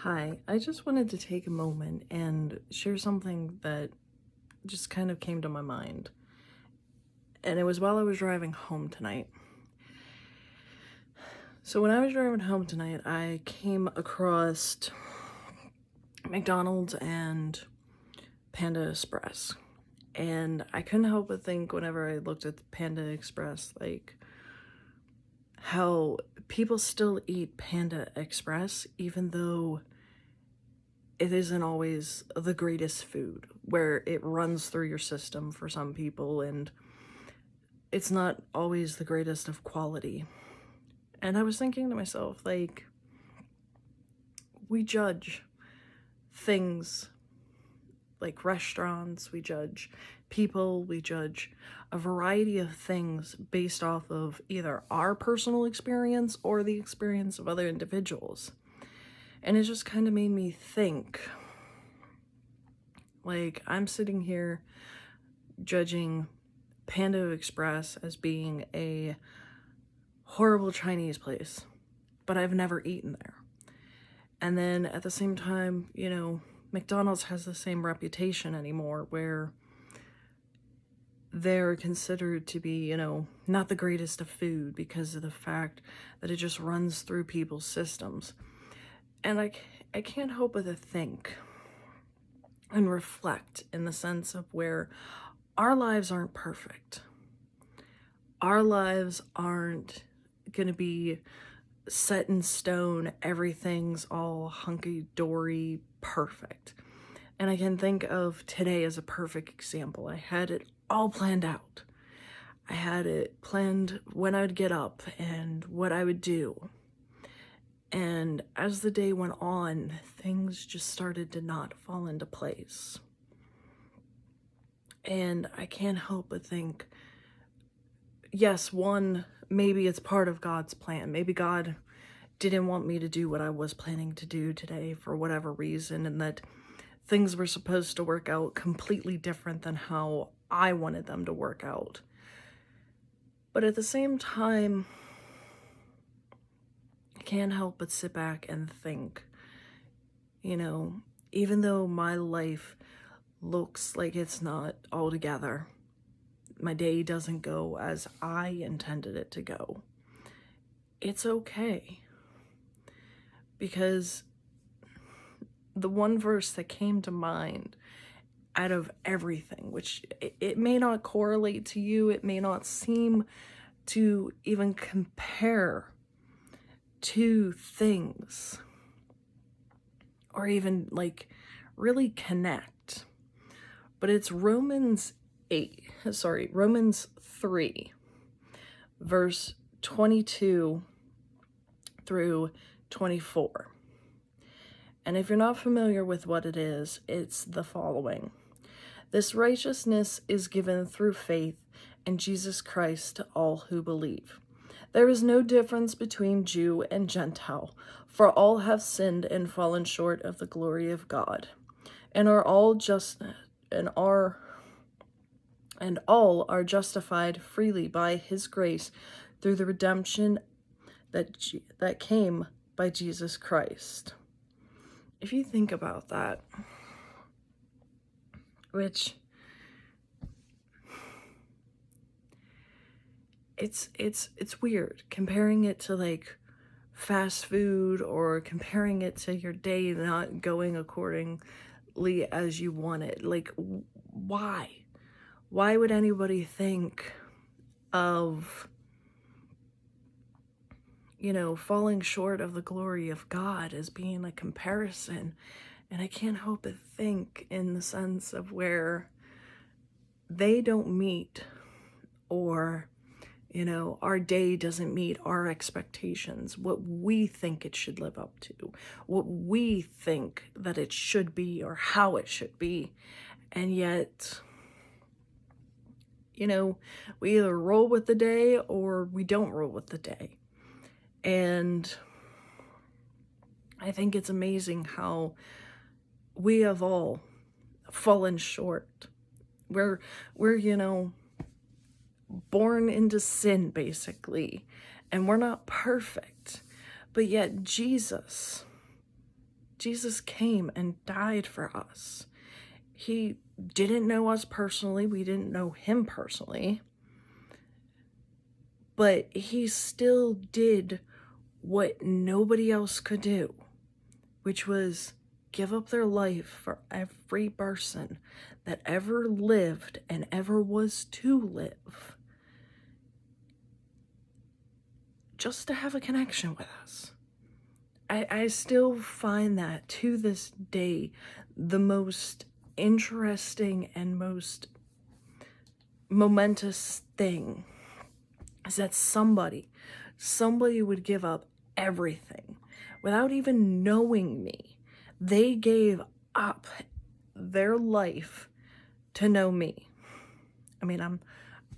Hi, I just wanted to take a moment and share something that just kind of came to my mind. And it was while I was driving home tonight. So, when I was driving home tonight, I came across McDonald's and Panda Express. And I couldn't help but think whenever I looked at the Panda Express, like how people still eat Panda Express, even though it isn't always the greatest food, where it runs through your system for some people and it's not always the greatest of quality. And I was thinking to myself, like, we judge things like restaurants, we judge people, we judge a variety of things based off of either our personal experience or the experience of other individuals. And it just kind of made me think, like, I'm sitting here judging Panda Express as being a horrible Chinese place, but I've never eaten there. And then at the same time, McDonald's has the same reputation anymore where they're considered to be, not the greatest of food because of the fact that it just runs through people's systems. And I can't help but to think and reflect in the sense of where our lives aren't perfect. Our lives aren't going to be set in stone. Everything's all hunky-dory perfect. And I can think of today as a perfect example. I had it all planned out. I had it planned when I would get up and what I would do. And as the day went on, things just started to not fall into place. And I can't help but think, yes, one, maybe it's part of God's plan. Maybe God didn't want me to do what I was planning to do today for whatever reason, and that things were supposed to work out completely different than how I wanted them to work out. But at the same time, I can't help but sit back and think, even though my life looks like it's not all together, my day doesn't go as I intended it to go, it's okay. Because the one verse that came to mind out of everything, which it may not correlate to you, it may not seem to even compare to things, or even like really connect, but it's Romans 3, verse 22 through 24. And if you're not familiar with what it is, it's the following. This righteousness is given through faith in Jesus Christ to all who believe. There is no difference between Jew and Gentile, for all have sinned and fallen short of the glory of God, and all are justified freely by his grace through the redemption that came by Jesus Christ. If you think about that, which it's weird comparing it to like fast food, or comparing it to your day not going accordingly as you want it. Like, why would anybody think of falling short of the glory of God as being a comparison? And I can't help but think in the sense of where they don't meet, or our day doesn't meet our expectations, what we think it should live up to, what we think that it should be, or how it should be. And yet, we either roll with the day or we don't roll with the day. And I think it's amazing how we have all fallen short. We're born into sin, basically, and we're not perfect. But yet Jesus Jesus came and died for us. He didn't know us personally. We didn't know him personally. But he still did what nobody else could do, which was give up their life for every person that ever lived and ever was to live, just to have a connection with us. I still find that to this day the most interesting and most momentous thing is that somebody would give up everything without even knowing me. They gave up their life to know me. I mean,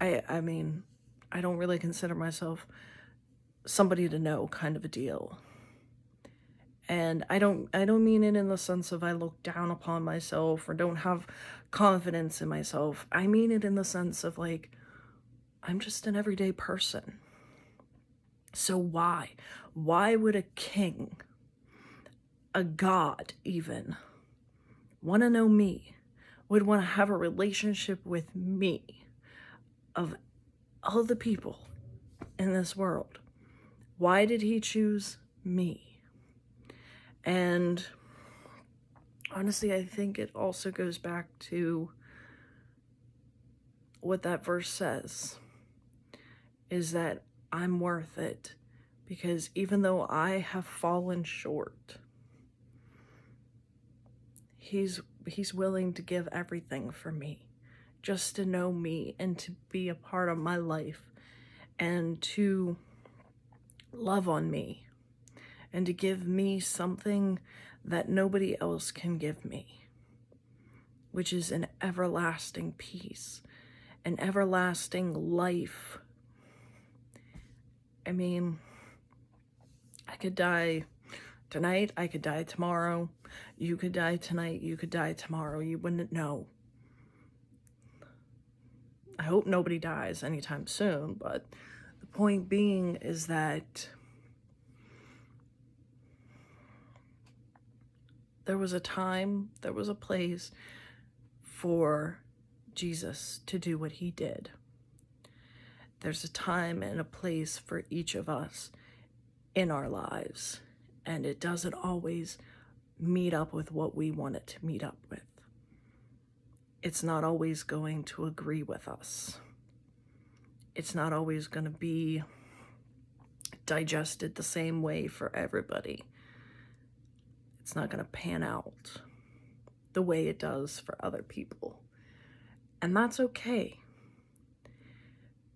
I don't really consider myself somebody to know kind of a deal. And I don't mean it in the sense of I look down upon myself or don't have confidence in myself. I mean it in the sense of like, I'm just an everyday person. So why would a king, a god even, want to know me, would want to have a relationship with me, of all the people in this world? Why did he choose me? And honestly, I think it also goes back to what that verse says, is that I'm worth it, because even though I have fallen short, he's willing to give everything for me, just to know me and to be a part of my life and to love on me and to give me something that nobody else can give me, which is an everlasting peace, an everlasting life. I mean, I could die tonight, I could die tomorrow, you could die tonight, you could die tomorrow, you wouldn't know. I hope nobody dies anytime soon, but the point being is that there was a time, there was a place for Jesus to do what he did. There's a time and a place for each of us in our lives, and it doesn't always meet up with what we want it to meet up with. It's not always going to agree with us. It's not always going to be digested the same way for everybody. It's not going to pan out the way it does for other people. And that's okay.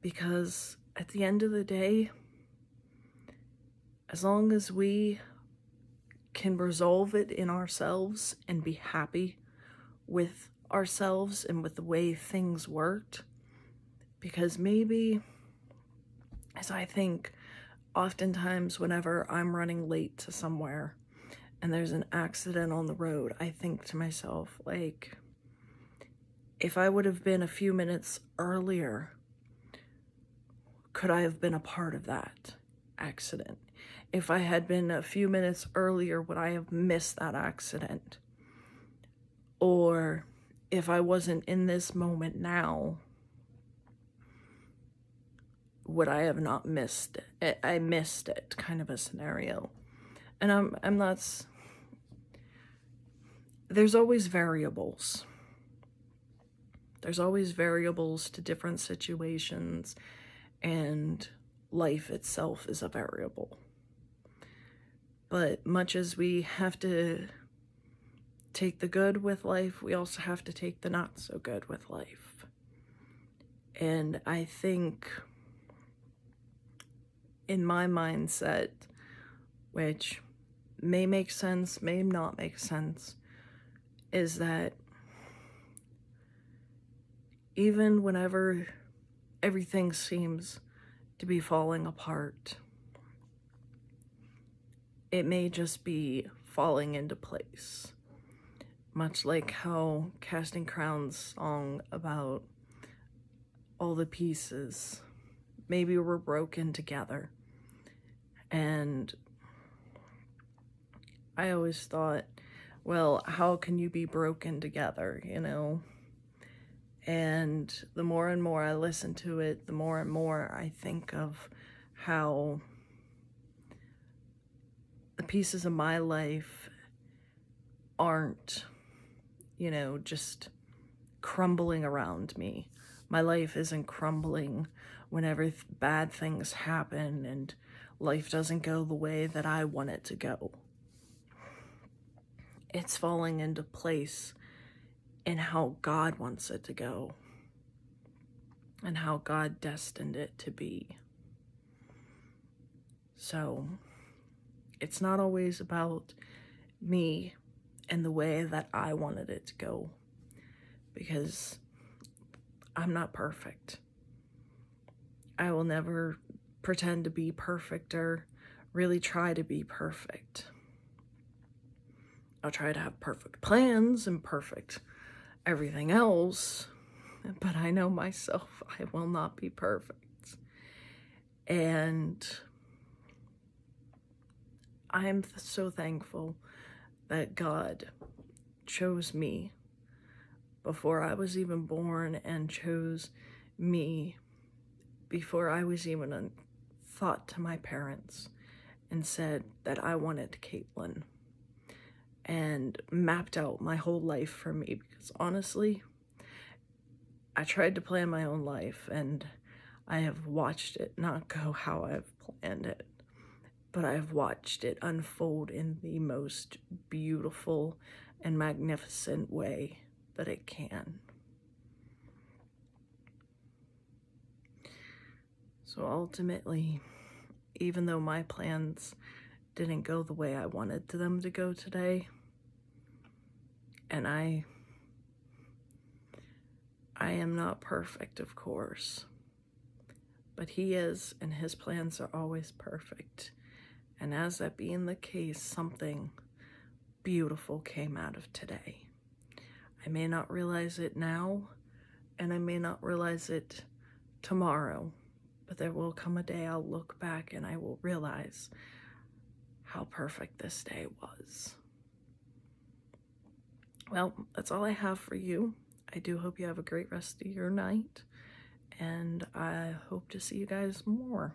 Because at the end of the day, as long as we can resolve it in ourselves and be happy with ourselves and with the way things worked, because maybe, as I think oftentimes whenever I'm running late to somewhere and there's an accident on the road, I think to myself, like, if I would have been a few minutes earlier, could I have been a part of that accident? If I had been a few minutes earlier, would I have missed that accident? Or if I wasn't in this moment now, would I have not missed it? I missed it, kind of a scenario. And I'm not, there's always variables. There's always variables to different situations, and life itself is a variable. But much as we have to take the good with life, we also have to take the not so good with life. And I think in my mindset, which may make sense, may not make sense, is that even whenever everything seems to be falling apart, it may just be falling into place. Much like how Casting Crowns' song about all the pieces maybe were broken together. And I always thought, well, how can you be broken together, you know? And the more and more I listen to it, the more and more I think of how the pieces of my life aren't, you know, just crumbling around me. My life isn't crumbling whenever bad things happen and life doesn't go the way that I want it to go. It's falling into place in how God wants it to go and how God destined it to be. So it's not always about me and the way that I wanted it to go, because I'm not perfect. I will never pretend to be perfect or really try to be perfect. I'll try to have perfect plans and perfect everything else, but I know myself, I will not be perfect. And I'm so thankful that God chose me before I was even born and chose me before I was even a thought to my parents, and said that I wanted Caitlin, and mapped out my whole life for me, because honestly, I tried to plan my own life and I have watched it not go how I've planned it, but I've watched it unfold in the most beautiful and magnificent way that it can. So ultimately, even though my plans didn't go the way I wanted them to go today, and I am not perfect, of course, but he is, and his plans are always perfect. And as that being the case, something beautiful came out of today. I may not realize it now, and I may not realize it tomorrow, but there will come a day I'll look back and I will realize how perfect this day was. Well, that's all I have for you. I do hope you have a great rest of your night, and I hope to see you guys more.